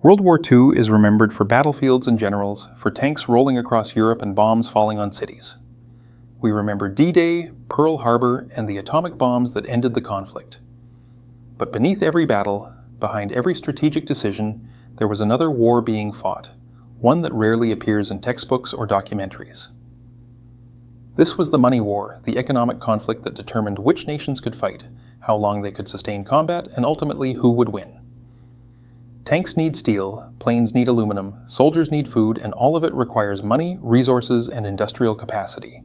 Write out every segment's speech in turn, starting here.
World War II is remembered for battlefields and generals, for tanks rolling across Europe and bombs falling on cities. We remember D-Day, Pearl Harbor, and the atomic bombs that ended the conflict. But beneath every battle, behind every strategic decision, there was another war being fought, one that rarely appears in textbooks or documentaries. This was the money war, the economic conflict that determined which nations could fight, how long they could sustain combat, and ultimately who would win. Tanks need steel, planes need aluminum, soldiers need food, and all of it requires money, resources, and industrial capacity.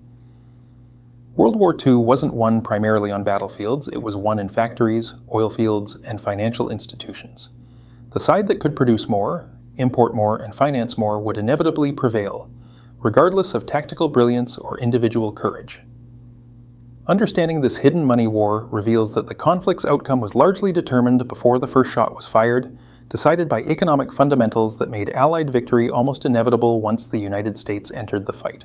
World War II wasn't won primarily on battlefields, it was won in factories, oil fields, and financial institutions. The side that could produce more, import more, and finance more would inevitably prevail, regardless of tactical brilliance or individual courage. Understanding this hidden money war reveals that the conflict's outcome was largely determined before the first shot was fired, decided by economic fundamentals that made Allied victory almost inevitable once the United States entered the fight.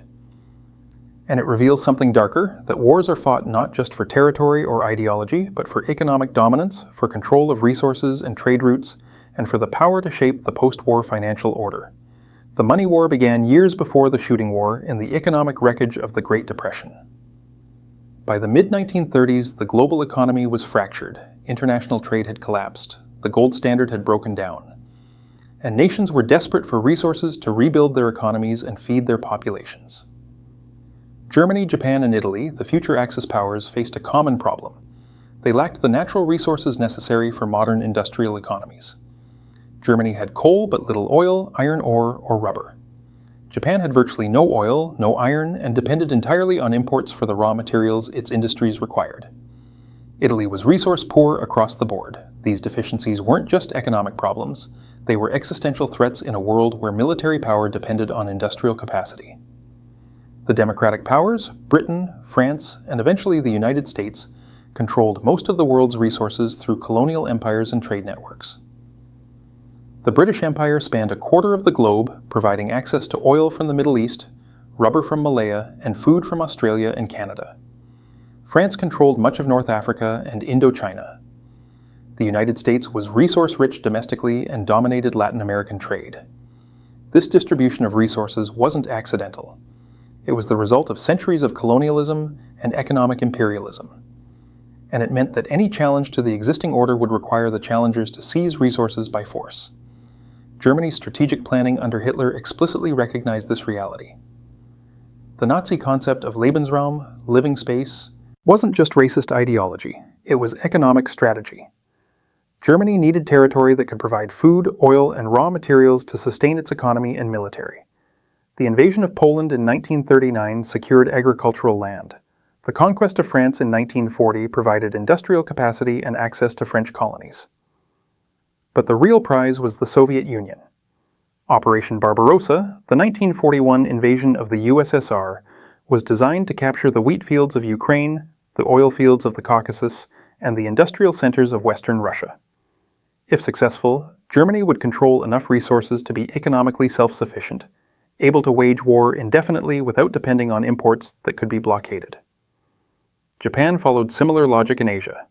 And it reveals something darker, that wars are fought not just for territory or ideology, but for economic dominance, for control of resources and trade routes, and for the power to shape the post-war financial order. The money war began years before the shooting war in the economic wreckage of the Great Depression. By the mid-1930s, the global economy was fractured, international trade had collapsed, the gold standard had broken down, and nations were desperate for resources to rebuild their economies and feed their populations. Germany, Japan, and Italy, the future Axis powers, faced a common problem. They lacked the natural resources necessary for modern industrial economies. Germany had coal but little oil, iron ore, or rubber. Japan had virtually no oil, no iron, and depended entirely on imports for the raw materials its industries required. Italy was resource poor across the board. These deficiencies weren't just economic problems, they were existential threats in a world where military power depended on industrial capacity. The democratic powers, Britain, France, and eventually the United States, controlled most of the world's resources through colonial empires and trade networks. The British Empire spanned a quarter of the globe, providing access to oil from the Middle East, rubber from Malaya, and food from Australia and Canada. France controlled much of North Africa and Indochina. The United States was resource-rich domestically and dominated Latin American trade. This distribution of resources wasn't accidental. It was the result of centuries of colonialism and economic imperialism. And it meant that any challenge to the existing order would require the challengers to seize resources by force. Germany's strategic planning under Hitler explicitly recognized this reality. The Nazi concept of Lebensraum, living space, wasn't just racist ideology, it was economic strategy. Germany needed territory that could provide food, oil, and raw materials to sustain its economy and military. The invasion of Poland in 1939 secured agricultural land. The conquest of France in 1940 provided industrial capacity and access to French colonies. But the real prize was the Soviet Union. Operation Barbarossa, the 1941 invasion of the USSR, was designed to capture the wheat fields of Ukraine, the oil fields of the Caucasus, and the industrial centers of Western Russia. If successful, Germany would control enough resources to be economically self-sufficient, able to wage war indefinitely without depending on imports that could be blockaded. Japan followed similar logic in Asia.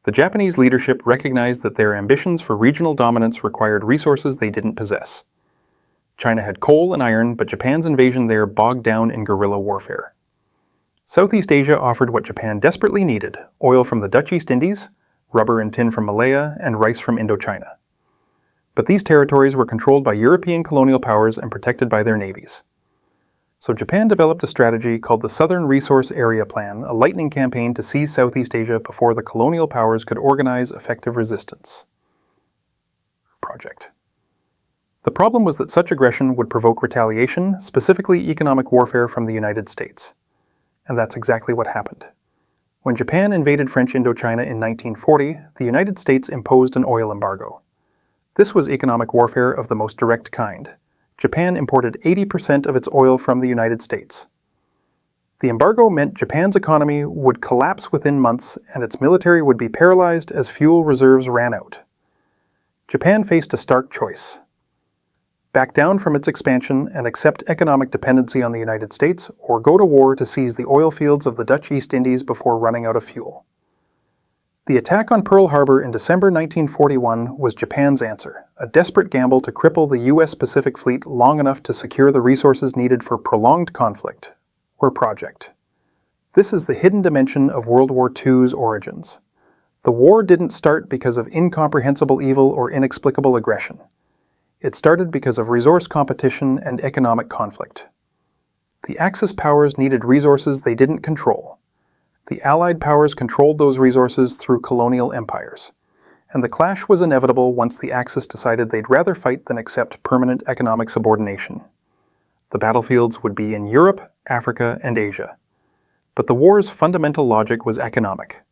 The Japanese leadership recognized that their ambitions for regional dominance required resources they didn't possess. China had coal and iron, but Japan's invasion there bogged down in guerrilla warfare. Southeast Asia offered what Japan desperately needed: oil from the Dutch East Indies, rubber and tin from Malaya, and rice from Indochina. But these territories were controlled by European colonial powers and protected by their navies. So Japan developed a strategy called the Southern Resource Area Plan, a lightning campaign to seize Southeast Asia before the colonial powers could organize effective resistance. Project. The problem was that such aggression would provoke retaliation, specifically economic warfare from the United States. And that's exactly what happened. When Japan invaded French Indochina in 1940, the United States imposed an oil embargo. This was economic warfare of the most direct kind. Japan imported 80% of its oil from the United States. The embargo meant Japan's economy would collapse within months and its military would be paralyzed as fuel reserves ran out. Japan faced a stark choice: back down from its expansion and accept economic dependency on the United States, or go to war to seize the oil fields of the Dutch East Indies before running out of fuel. The attack on Pearl Harbor in December 1941 was Japan's answer, a desperate gamble to cripple the U.S. Pacific Fleet long enough to secure the resources needed for prolonged conflict, or project. This is the hidden dimension of World War II's origins. The war didn't start because of incomprehensible evil or inexplicable aggression. It started because of resource competition and economic conflict. The Axis powers needed resources they didn't control. The Allied powers controlled those resources through colonial empires, and the clash was inevitable once the Axis decided they'd rather fight than accept permanent economic subordination. The battlefields would be in Europe, Africa, and Asia. But the war's fundamental logic was economic.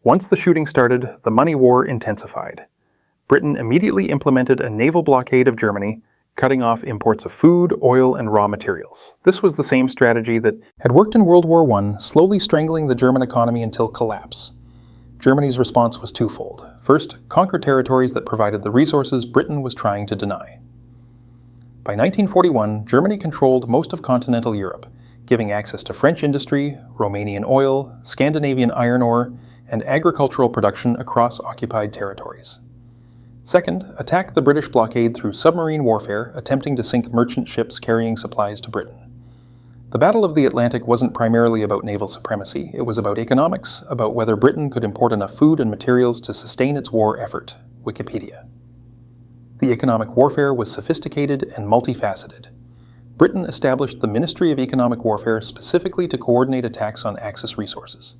Once the shooting started, the money war intensified. Britain immediately implemented a naval blockade of Germany, cutting off imports of food, oil, and raw materials. This was the same strategy that had worked in World War I, slowly strangling the German economy until collapse. Germany's response was twofold. First, conquer territories that provided the resources Britain was trying to deny. By 1941, Germany controlled most of continental Europe, giving access to French industry, Romanian oil, Scandinavian iron ore, and agricultural production across occupied territories. Second, attack the British blockade through submarine warfare, attempting to sink merchant ships carrying supplies to Britain. The Battle of the Atlantic wasn't primarily about naval supremacy, it was about economics, about whether Britain could import enough food and materials to sustain its war effort. Wikipedia. The economic warfare was sophisticated and multifaceted. Britain established the Ministry of Economic Warfare specifically to coordinate attacks on Axis resources.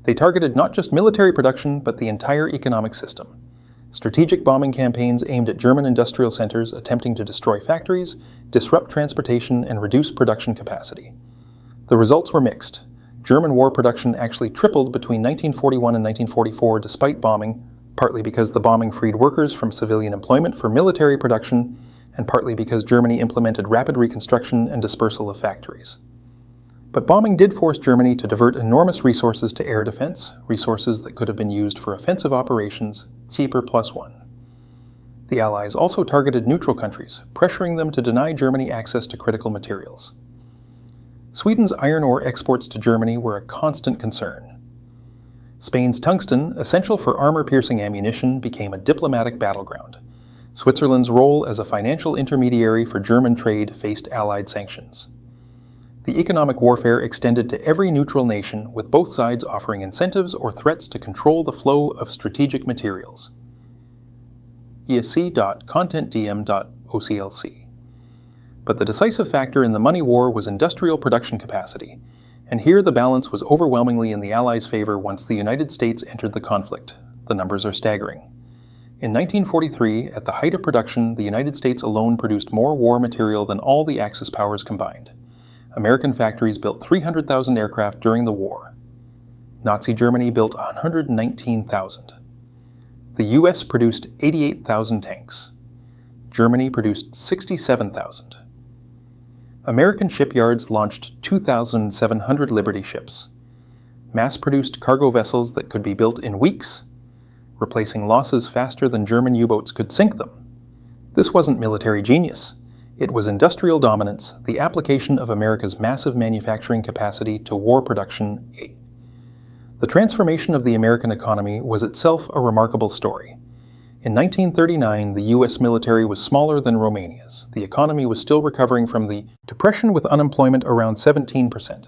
They targeted not just military production, but the entire economic system. Strategic bombing campaigns aimed at German industrial centers attempting to destroy factories, disrupt transportation, and reduce production capacity. The results were mixed. German war production actually tripled between 1941 and 1944 despite bombing, partly because the bombing freed workers from civilian employment for military production, and partly because Germany implemented rapid reconstruction and dispersal of factories. But bombing did force Germany to divert enormous resources to air defense, resources that could have been used for offensive operations, cheaper plus one. The Allies also targeted neutral countries, pressuring them to deny Germany access to critical materials. Sweden's iron ore exports to Germany were a constant concern. Spain's tungsten, essential for armor-piercing ammunition, became a diplomatic battleground. Switzerland's role as a financial intermediary for German trade faced Allied sanctions. The economic warfare extended to every neutral nation, with both sides offering incentives or threats to control the flow of strategic materials. esc.contentdm.oclc. But the decisive factor in the money war was industrial production capacity, and here the balance was overwhelmingly in the Allies' favor once the United States entered the conflict. The numbers are staggering. In 1943, at the height of production, the United States alone produced more war material than all the Axis powers combined. American factories built 300,000 aircraft during the war. Nazi Germany built 119,000. The US produced 88,000 tanks. Germany produced 67,000. American shipyards launched 2,700 Liberty ships. Mass-produced cargo vessels that could be built in weeks, replacing losses faster than German U-boats could sink them. This wasn't military genius. It was industrial dominance, the application of America's massive manufacturing capacity to war production. The transformation of the American economy was itself a remarkable story. In 1939, the U.S. military was smaller than Romania's. The economy was still recovering from the Depression with unemployment around 17%.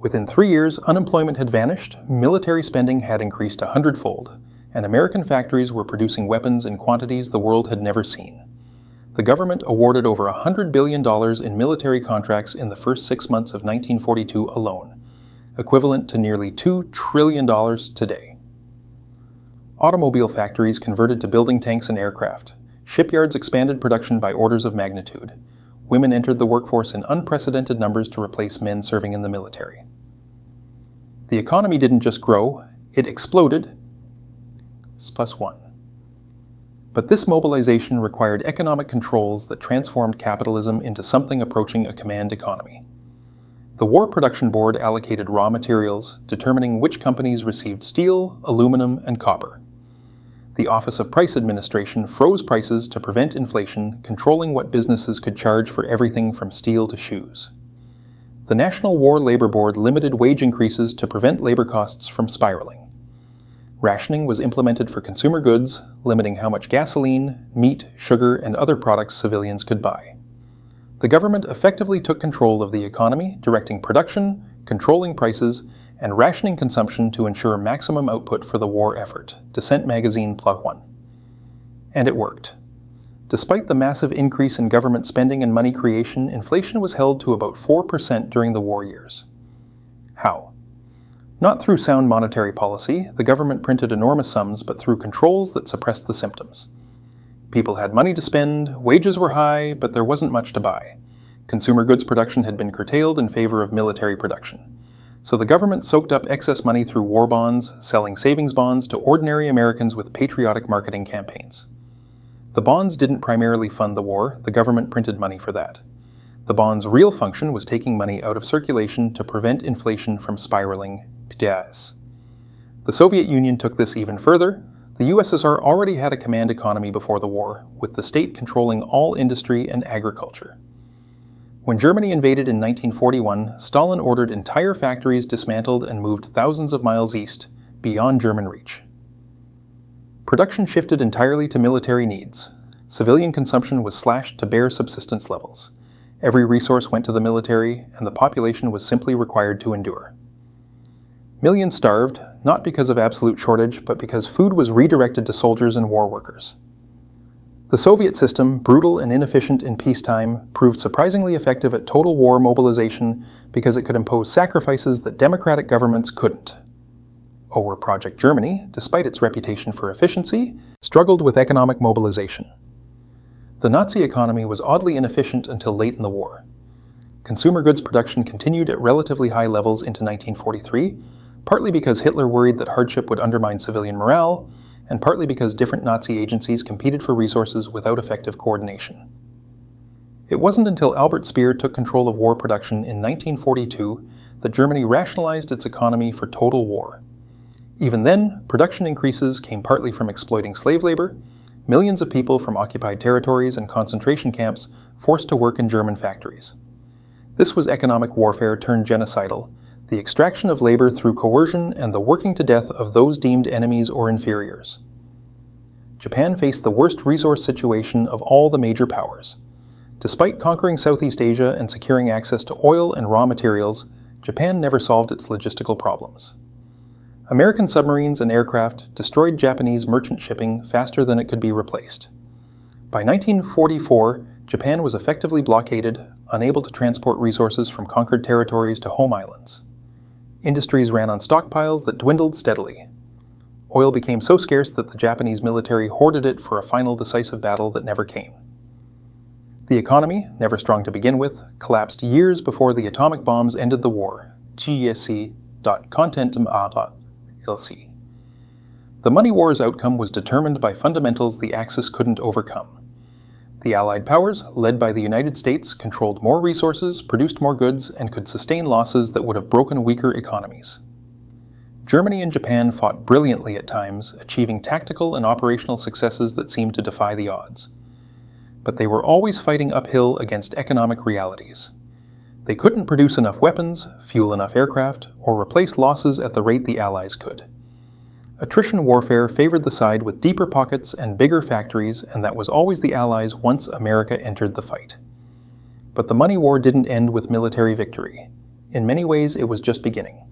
Within 3 years, unemployment had vanished, military spending had increased 100-fold, and American factories were producing weapons in quantities the world had never seen. The government awarded over $100 billion in military contracts in the first 6 months of 1942 alone, equivalent to nearly $2 trillion today. Automobile factories converted to building tanks and aircraft. Shipyards expanded production by orders of magnitude. Women entered the workforce in unprecedented numbers to replace men serving in the military. The economy didn't just grow, it exploded. +1. But this mobilization required economic controls that transformed capitalism into something approaching a command economy. The War Production Board allocated raw materials, determining which companies received steel, aluminum, and copper. The Office of Price Administration froze prices to prevent inflation, controlling what businesses could charge for everything from steel to shoes. The National War Labor Board limited wage increases to prevent labor costs from spiraling. Rationing was implemented for consumer goods, limiting how much gasoline, meat, sugar, and other products civilians could buy. The government effectively took control of the economy, directing production, controlling prices, and rationing consumption to ensure maximum output for the war effort. Dissent Magazine +1. And it worked. Despite the massive increase in government spending and money creation, inflation was held to about 4% during the war years. How? Not through sound monetary policy, the government printed enormous sums, but through controls that suppressed the symptoms. People had money to spend, wages were high, but there wasn't much to buy. Consumer goods production had been curtailed in favor of military production. So the government soaked up excess money through war bonds, selling savings bonds to ordinary Americans with patriotic marketing campaigns. The bonds didn't primarily fund the war, the government printed money for that. The bonds' real function was taking money out of circulation to prevent inflation from spiraling. The Soviet Union took this even further. The USSR already had a command economy before the war, with the state controlling all industry and agriculture. When Germany invaded in 1941, Stalin ordered entire factories dismantled and moved thousands of miles east, beyond German reach. Production shifted entirely to military needs. Civilian consumption was slashed to bare subsistence levels. Every resource went to the military, and the population was simply required to endure. Millions starved, not because of absolute shortage, but because food was redirected to soldiers and war workers. The Soviet system, brutal and inefficient in peacetime, proved surprisingly effective at total war mobilization because it could impose sacrifices that democratic governments couldn't. Or Project Germany, despite its reputation for efficiency, struggled with economic mobilization. The Nazi economy was oddly inefficient until late in the war. Consumer goods production continued at relatively high levels into 1943, partly because Hitler worried that hardship would undermine civilian morale, and partly because different Nazi agencies competed for resources without effective coordination. It wasn't until Albert Speer took control of war production in 1942 that Germany rationalized its economy for total war. Even then, production increases came partly from exploiting slave labor, millions of people from occupied territories and concentration camps forced to work in German factories. This was economic warfare turned genocidal, the extraction of labor through coercion and the working to death of those deemed enemies or inferiors. Japan faced the worst resource situation of all the major powers. Despite conquering Southeast Asia and securing access to oil and raw materials, Japan never solved its logistical problems. American submarines and aircraft destroyed Japanese merchant shipping faster than it could be replaced. By 1944, Japan was effectively blockaded, unable to transport resources from conquered territories to home islands. Industries ran on stockpiles that dwindled steadily. Oil became so scarce that the Japanese military hoarded it for a final decisive battle that never came. The economy, never strong to begin with, collapsed years before the atomic bombs ended the war. GSC.content.lc. The money war's outcome was determined by fundamentals the Axis couldn't overcome. The Allied powers, led by the United States, controlled more resources, produced more goods, and could sustain losses that would have broken weaker economies. Germany and Japan fought brilliantly at times, achieving tactical and operational successes that seemed to defy the odds. But they were always fighting uphill against economic realities. They couldn't produce enough weapons, fuel enough aircraft, or replace losses at the rate the Allies could. Attrition warfare favored the side with deeper pockets and bigger factories, and that was always the Allies once America entered the fight. But the money war didn't end with military victory. In many ways, it was just beginning.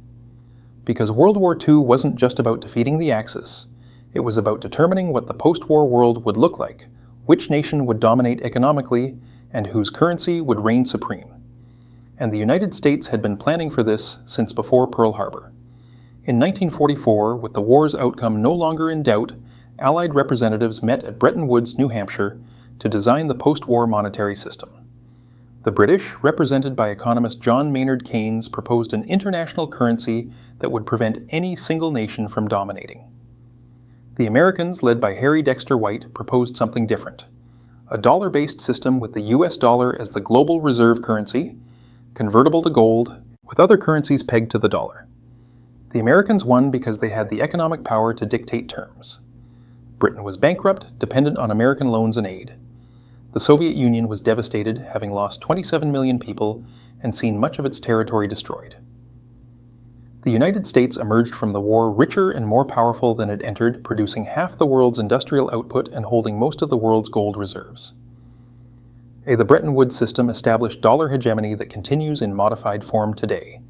Because World War II wasn't just about defeating the Axis. It was about determining what the post-war world would look like, which nation would dominate economically, and whose currency would reign supreme. And the United States had been planning for this since before Pearl Harbor. In 1944, with the war's outcome no longer in doubt, Allied representatives met at Bretton Woods, New Hampshire, to design the post-war monetary system. The British, represented by economist John Maynard Keynes, proposed an international currency that would prevent any single nation from dominating. The Americans, led by Harry Dexter White, proposed something different. A dollar-based system with the US dollar as the global reserve currency, convertible to gold, with other currencies pegged to the dollar. The Americans won because they had the economic power to dictate terms. Britain was bankrupt, dependent on American loans and aid. The Soviet Union was devastated, having lost 27 million people and seen much of its territory destroyed. The United States emerged from the war richer and more powerful than it entered, producing half the world's industrial output and holding most of the world's gold reserves. The Bretton Woods system established dollar hegemony that continues in modified form today.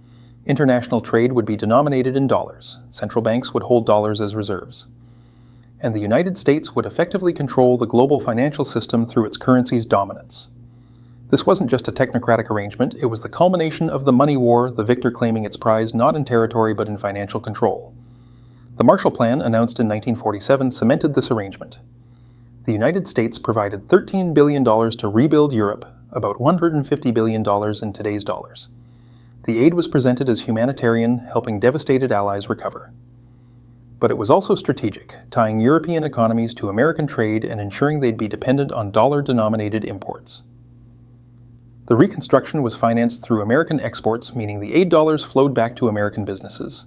International trade would be denominated in dollars. Central banks would hold dollars as reserves. And the United States would effectively control the global financial system through its currency's dominance. This wasn't just a technocratic arrangement, it was the culmination of the money war, the victor claiming its prize not in territory but in financial control. The Marshall Plan, announced in 1947, cemented this arrangement. The United States provided $13 billion to rebuild Europe, about $150 billion in today's dollars. The aid was presented as humanitarian, helping devastated allies recover. But it was also strategic, tying European economies to American trade and ensuring they'd be dependent on dollar-denominated imports. The reconstruction was financed through American exports, meaning the aid dollars flowed back to American businesses.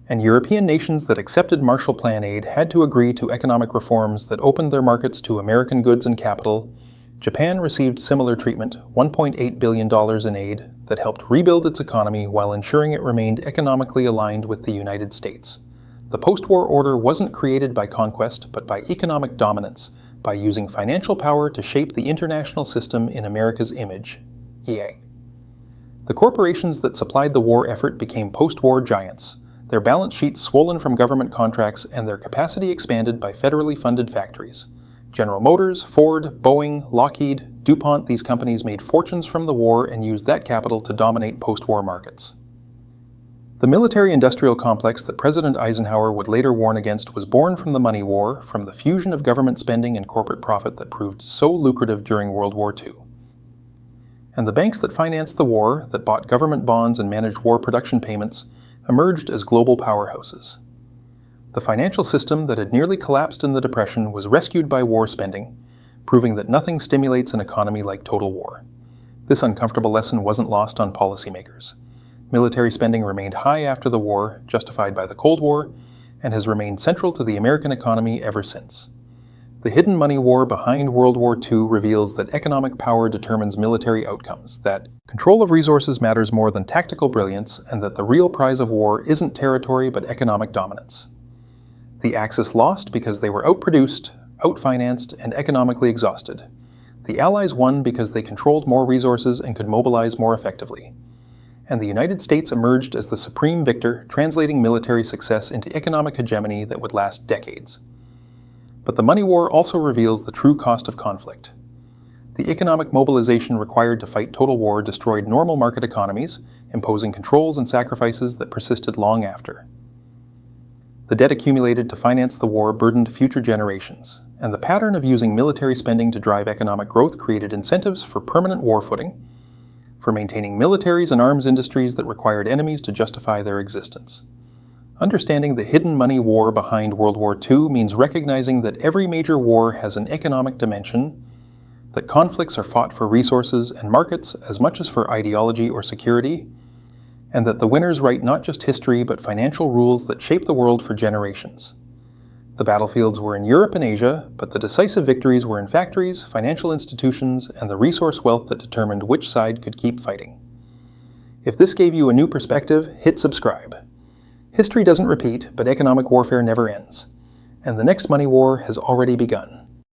And European nations that accepted Marshall Plan aid had to agree to economic reforms that opened their markets to American goods and capital. Japan received similar treatment, $1.8 billion in aid, that helped rebuild its economy while ensuring it remained economically aligned with the United States. The post-war order wasn't created by conquest, but by economic dominance, by using financial power to shape the international system in America's image. The corporations that supplied the war effort became post-war giants, their balance sheets swollen from government contracts and their capacity expanded by federally funded factories. General Motors, Ford, Boeing, Lockheed, DuPont, these companies made fortunes from the war and used that capital to dominate post-war markets. The military-industrial complex that President Eisenhower would later warn against was born from the money war, from the fusion of government spending and corporate profit that proved so lucrative during World War II. And the banks that financed the war, that bought government bonds and managed war production payments, emerged as global powerhouses. The financial system that had nearly collapsed in the Depression was rescued by war spending, proving that nothing stimulates an economy like total war. This uncomfortable lesson wasn't lost on policymakers. Military spending remained high after the war, justified by the Cold War, and has remained central to the American economy ever since. The hidden money war behind World War II reveals that economic power determines military outcomes, that control of resources matters more than tactical brilliance, and that the real prize of war isn't territory but economic dominance. The Axis lost because they were outproduced, outfinanced, and economically exhausted. The Allies won because they controlled more resources and could mobilize more effectively. And the United States emerged as the supreme victor, translating military success into economic hegemony that would last decades. But the money war also reveals the true cost of conflict. The economic mobilization required to fight total war destroyed normal market economies, imposing controls and sacrifices that persisted long after. The debt accumulated to finance the war burdened future generations, and the pattern of using military spending to drive economic growth created incentives for permanent war footing, for maintaining militaries and arms industries that required enemies to justify their existence. Understanding the hidden money war behind World War II means recognizing that every major war has an economic dimension, that conflicts are fought for resources and markets as much as for ideology or security, and that the winners write not just history but financial rules that shape the world for generations. The battlefields were in Europe and Asia, but the decisive victories were in factories, financial institutions, and the resource wealth that determined which side could keep fighting. If this gave you a new perspective, hit subscribe. History doesn't repeat, but economic warfare never ends. And the next money war has already begun.